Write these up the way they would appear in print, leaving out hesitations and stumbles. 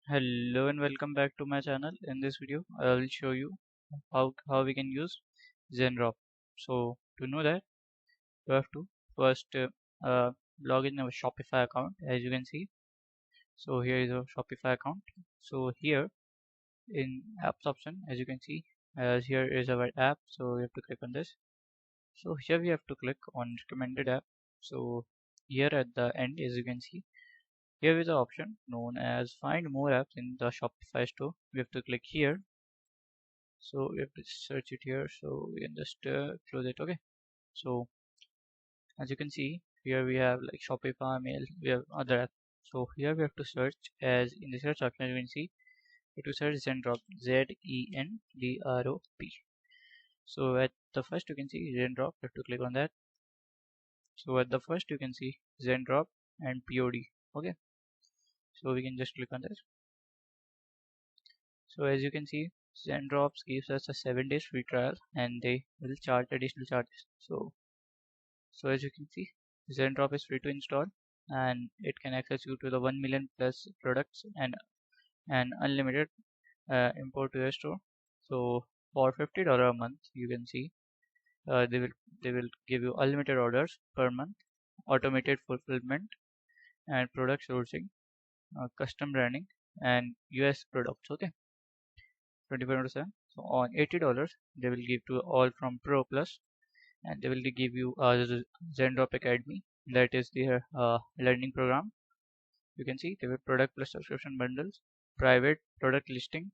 Hello and welcome back to my channel. In this video, I will show you how we can use Zendrop. So to know that, you have to first log in our Shopify account, as you can see. So here is our Shopify account. So here in apps option, as you can see, as here is our app. So we have to click on this. So here we have to click on recommended app. So here at the end, as you can see, here is the option known as find more apps in the Shopify store. We have to click here. So we have to search it here. So we can just close it. Okay. So as you can see, here we have like Shopify, Mail, we have other apps. So here we have to search as in the search option, you can see we have to search Zendrop, Zendrop. So at the first you can see Zendrop, you have to click on that. So at the first you can see Zendrop and POD. Okay. So we can just click on this. So as you can see, Zendrops gives us a 7 days free trial and they will charge additional charges. So as you can see, Zendrop is free to install and it can access you to the 1 million plus products and unlimited import to your store. So for $50 a month, you can see they will give you unlimited orders per month, automated fulfillment and product sourcing, custom branding and US products. Okay, 24/7. So on $80, they will give to all from Pro Plus, and they will give you the Zendrop Academy. That is their learning program. You can see they have product plus subscription bundles, private product listing,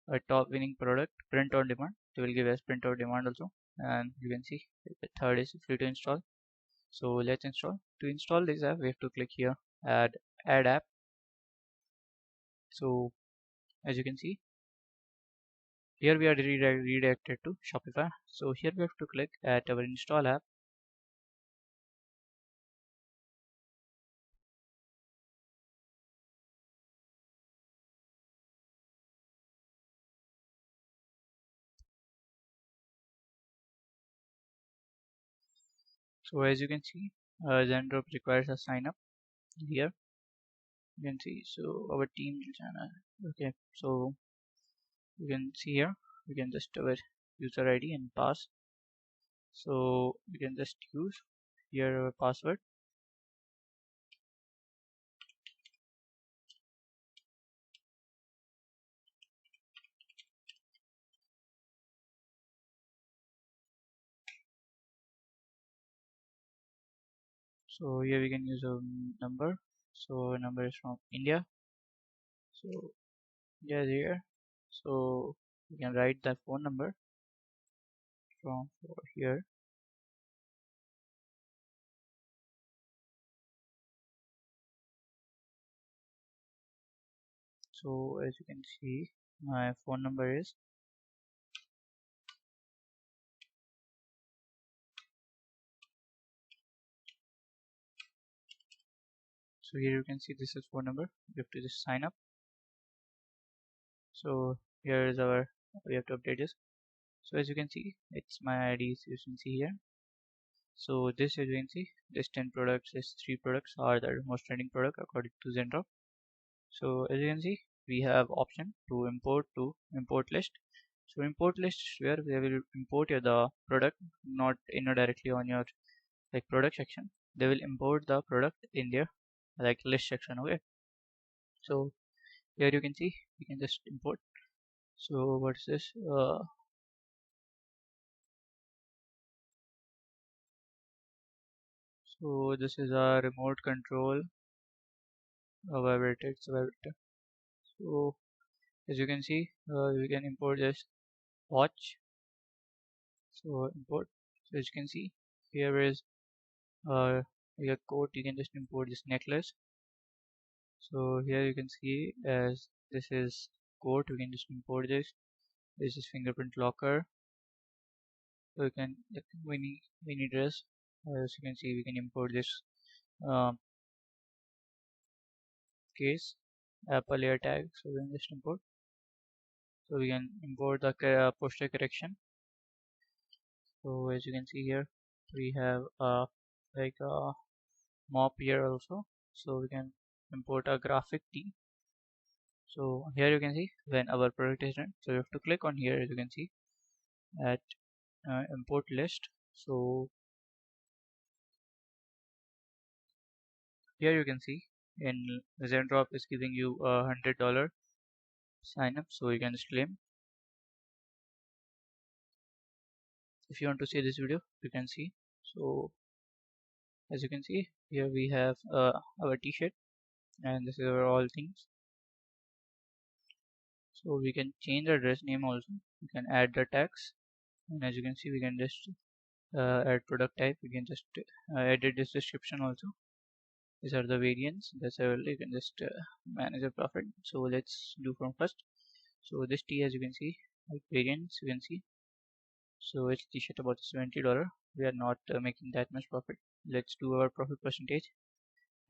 a top winning product, print on demand. They will give us print on demand also, and you can see the third is free to install. So let's install. To install this app, we have to click here, add app. So as you can see, here we are redirected to Shopify. So here we have to click at our install app. So as you can see, Zendrop requires a sign up here. You can see so our team channel. Okay, so you can see here we can just our user ID and pass. So we can just use here our password. So here we can use a number. So number is from India. So yeah, here. So we can write the phone number from here. So as you can see, my phone number is, so here you can see this is phone number. You have to just sign up. So here is our, we have to update this. So as you can see, it's my ID, so you can see here. So this, as you can see, this 10 products, this 3 products are the most trending product according to Zendrop. So as you can see, we have option to import list. So import list is where they will import the product, not directly on your like product section. They will import the product in their like list section. Okay. So here you can see we can just import. So what's this? So this is a remote control vibrator. It's a vibrator. So as you can see, we can import this watch. So import. So as you can see, here is your coat. You can just import this necklace. So here you can see as this is coat. We can just import this. This is fingerprint locker. So we can mini dress. As you can see, we can import this um, case, Apple AirTag. So we can just import. So we can import the posture correction. So as you can see here, we have like a mop here also. So we can import a graphic tee. So here you can see when our product is done. So you have to click on here, as you can see, at import list. So here you can see in Zendrop is giving you $100 sign up, so you can just claim. If you want to see this video, you can see. So as you can see here, we have our t-shirt, and this is our all things. So we can change the dress name also. We can add the tags, and as you can see, we can just add product type. We can just edit this description also. These are the variants. That's how you can just manage the profit. So let's do from first. So this T, as you can see, like variants you can see. So it's t-shirt about $70. We are not making that much profit. Let's do our profit percentage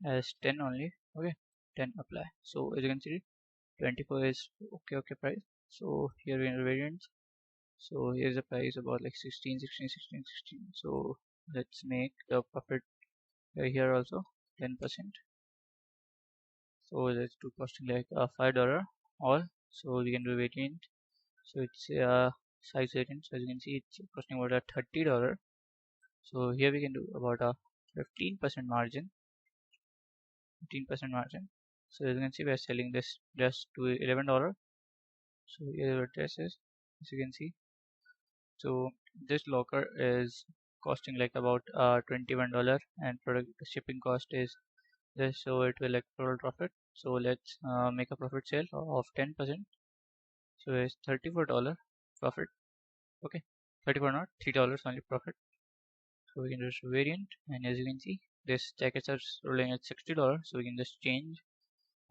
as 10 only. Okay, 10 apply. So as you can see, 24 is okay price. So here we have variants. So here's the price about like 16, 16, 16, 16. So let's make the profit here also 10%. So let's do costing like $5 all. So we can do variant. So it's size variant. So as you can see, it's costing about $30. So here we can do about a 15% margin. 15% margin. So as you can see, we are selling this just to $11. So here our address is, as you can see. So this locker is costing like about $21, and product shipping cost is this, so it will like total profit. So let's make a profit sale of 10%. So it's $34 profit. Okay, 34 not $3 only profit. So we can just variant, and as you can see, this jackets are rolling at $60. So we can just change,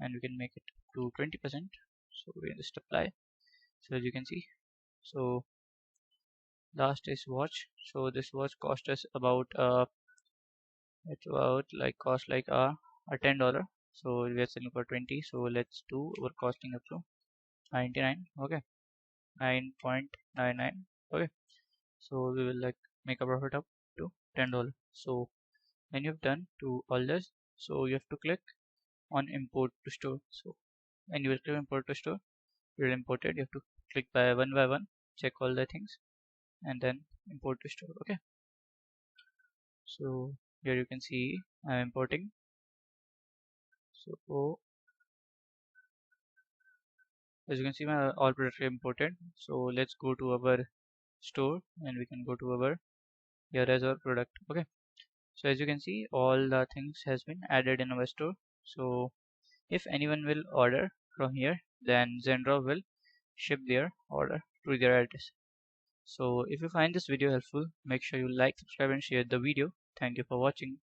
and we can make it to 20%. So we can just apply. So as you can see, so last is watch. So this watch cost us about it's about like cost like a $10. So we are selling for 20. So let's do our costing up to 99. Okay, 9.99. Okay, so we will like make a profit up to $10. So when you've done to all this, so you have to click on import to store. So when you will click import to store, you will import it. You have to click by one, check all the things, and then import to store. Okay, so here you can see I'm importing. So as you can see, my all products are imported. So let's go to our store, and we can go to our here as our product. Okay, so as you can see, all the things has been added in our store. So if anyone will order from here, then Zendrop will ship their order to their address. So if you find this video helpful, make sure you like, subscribe and share the video. Thank you for watching.